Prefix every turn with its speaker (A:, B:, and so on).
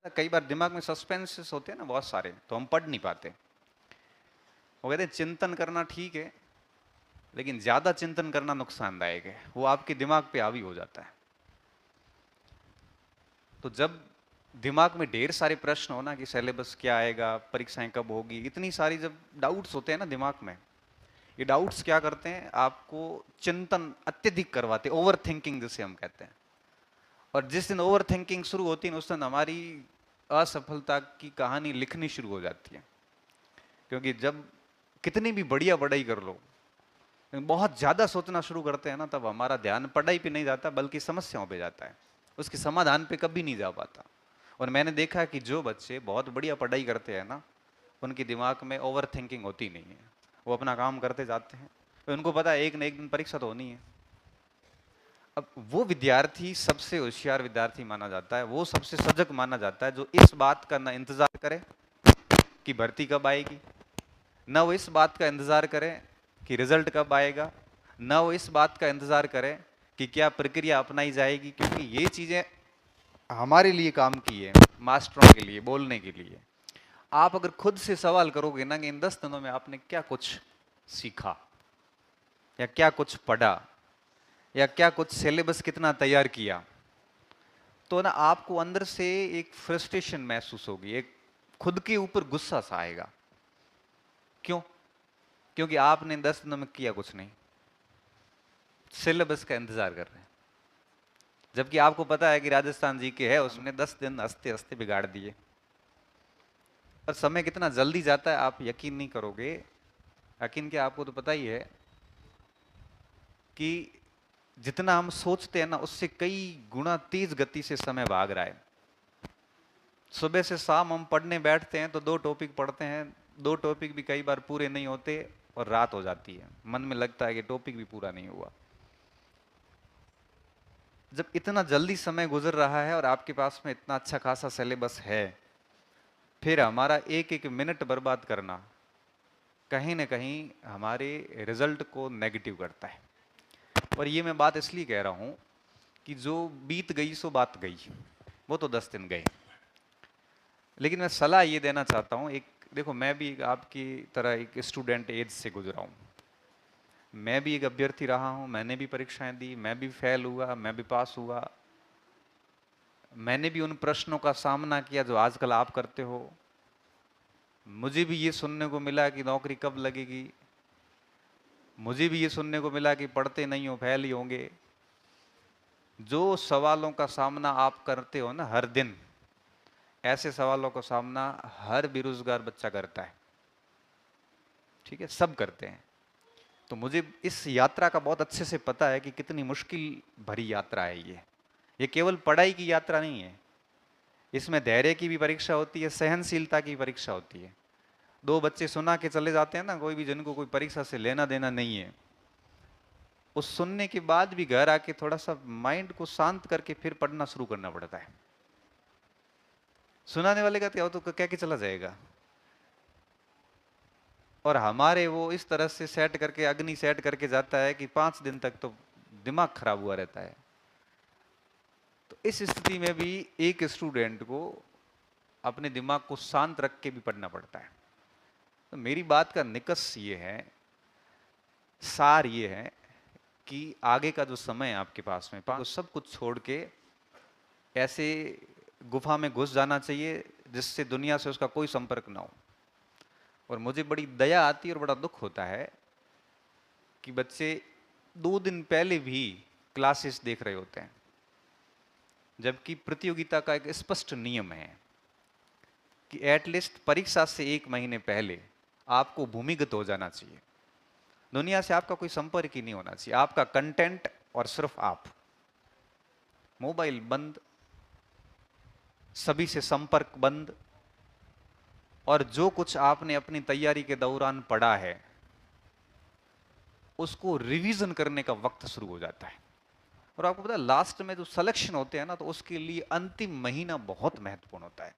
A: कई बार दिमाग में सस्पेंसेस होते हैं ना बहुत सारे, तो हम पढ़ नहीं पाते। वो कहते हैं चिंतन करना ठीक है, लेकिन ज्यादा चिंतन करना नुकसानदायक है, वो आपके दिमाग पे हावी हो जाता है। तो जब दिमाग में ढेर सारे प्रश्न हो ना कि सिलेबस क्या आएगा, परीक्षाएं कब होगी, इतनी सारी जब डाउट्स होते हैं ना दिमाग में, ये डाउट्स क्या करते हैं, आपको चिंतन अत्यधिक करवाते, ओवर थिंकिंग जिसे हम कहते हैं। और जिस दिन ओवर थिंकिंग शुरू होती है उस दिन हमारी असफलता की कहानी लिखनी शुरू हो जाती है। क्योंकि जब कितनी भी बढ़िया पढ़ाई कर लो, बहुत ज्यादा सोचना शुरू करते हैं ना, तब हमारा ध्यान पढ़ाई पे नहीं जाता बल्कि समस्याओं पे जाता है, उसके समाधान पे कभी नहीं जा पाता। और मैंने देखा कि जो बच्चे बहुत बढ़िया पढ़ाई करते हैं ना, उनके दिमाग में ओवर थिंकिंग होती नहीं है, वो अपना काम करते जाते हैं, उनको पता है एक न एक दिन परीक्षा तो होनी है। अब वो विद्यार्थी सबसे होशियार विद्यार्थी माना जाता है, वो सबसे सजग माना जाता है जो इस बात का ना इंतजार करे कि भर्ती कब आएगी, न वो इस बात का इंतजार करे कि रिजल्ट कब आएगा, न वो इस बात का इंतजार करे कि क्या प्रक्रिया अपनाई जाएगी, क्योंकि ये चीजें हमारे लिए काम की है, मास्टरों के लिए, बोलने के लिए। आप अगर खुद से सवाल करोगे ना कि इन 10 दिनों में आपने क्या कुछ सीखा, या क्या कुछ पढ़ा, या क्या कुछ सिलेबस कितना तैयार किया, तो ना आपको अंदर से एक फ्रस्ट्रेशन महसूस होगी, एक खुद के ऊपर गुस्सा सा आएगा। क्यों? क्योंकि आपने 10 दिनों में किया कुछ नहीं, सिलेबस का इंतजार कर रहे हैं। जबकि आपको पता है कि राजस्थान जी के है, उसने 10 दिन हंसते हंसते बिगाड़ दिए। और समय कितना जल्दी जाता है आप यकीन नहीं करोगे। यकीन क्या, आपको तो पता ही है कि जितना हम सोचते हैं ना, उससे कई गुना तेज गति से समय भाग रहा है। सुबह से शाम हम पढ़ने बैठते हैं तो 2 टॉपिक पढ़ते हैं, 2 टॉपिक भी कई बार पूरे नहीं होते और रात हो जाती है, मन में लगता है कि टॉपिक भी पूरा नहीं हुआ। जब इतना जल्दी समय गुजर रहा है और आपके पास में इतना अच्छा खासा सिलेबस है, फिर हमारा एक एक मिनट बर्बाद करना कहीं ना कहीं हमारे रिजल्ट को नेगेटिव करता है। और ये मैं बात इसलिए कह रहा हूं कि जो बीत गई सो बात गई, वो तो 10 दिन गए। लेकिन मैं सलाह ये देना चाहता हूं, एक देखो, मैं भी आपकी तरह एक स्टूडेंट एज से गुजरा हूं, मैं भी एक अभ्यर्थी रहा हूं, मैंने भी परीक्षाएं दी, मैं भी फेल हुआ, मैं भी पास हुआ, मैंने भी उन प्रश्नों का सामना किया जो आजकल आप करते हो। मुझे भी ये सुनने को मिला कि नौकरी कब लगेगी, मुझे भी ये सुनने को मिला कि पढ़ते नहीं हो फेल ही होंगे। जो सवालों का सामना आप करते हो ना हर दिन, ऐसे सवालों का सामना हर बेरोजगार बच्चा करता है। ठीक है, सब करते हैं। तो मुझे इस यात्रा का बहुत अच्छे से पता है कि कितनी मुश्किल भरी यात्रा है ये केवल पढ़ाई की यात्रा नहीं है, इसमें धैर्य की भी परीक्षा होती है, सहनशीलता की परीक्षा होती है। 2 बच्चे सुना के चले जाते हैं ना, कोई भी, जिनको कोई परीक्षा से लेना देना नहीं है, उस सुनने के बाद भी घर आके थोड़ा सा माइंड को शांत करके फिर पढ़ना शुरू करना पड़ता है। सुनाने वाले का क्या, तो कह के चला जाएगा, और हमारे वो इस तरह से सेट करके, अग्नि सेट करके जाता है कि 5 दिन तक तो दिमाग खराब हुआ रहता है। तो इस स्थिति में भी एक स्टूडेंट को अपने दिमाग को शांत रख के भी पढ़ना पड़ता है। तो मेरी बात का निकष ये है, सार ये है कि आगे का जो समय है आपके पास में, तो सब कुछ छोड़ के ऐसे गुफा में घुस जाना चाहिए जिससे दुनिया से उसका कोई संपर्क ना हो। और मुझे बड़ी दया आती है और बड़ा दुख होता है कि बच्चे 2 दिन पहले भी क्लासेस देख रहे होते हैं, जबकि प्रतियोगिता का एक स्पष्ट नियम है कि एटलीस्ट परीक्षा से 1 महीने पहले आपको भूमिगत हो जाना चाहिए। दुनिया से आपका कोई संपर्क ही नहीं होना चाहिए, आपका कंटेंट और सिर्फ आप, मोबाइल बंद, सभी से संपर्क बंद, और जो कुछ आपने अपनी तैयारी के दौरान पढ़ा है उसको रिवीजन करने का वक्त शुरू हो जाता है। और आपको पता है लास्ट में जो सिलेक्शन होते हैं ना, तो उसके लिए अंतिम महीना बहुत महत्वपूर्ण होता है।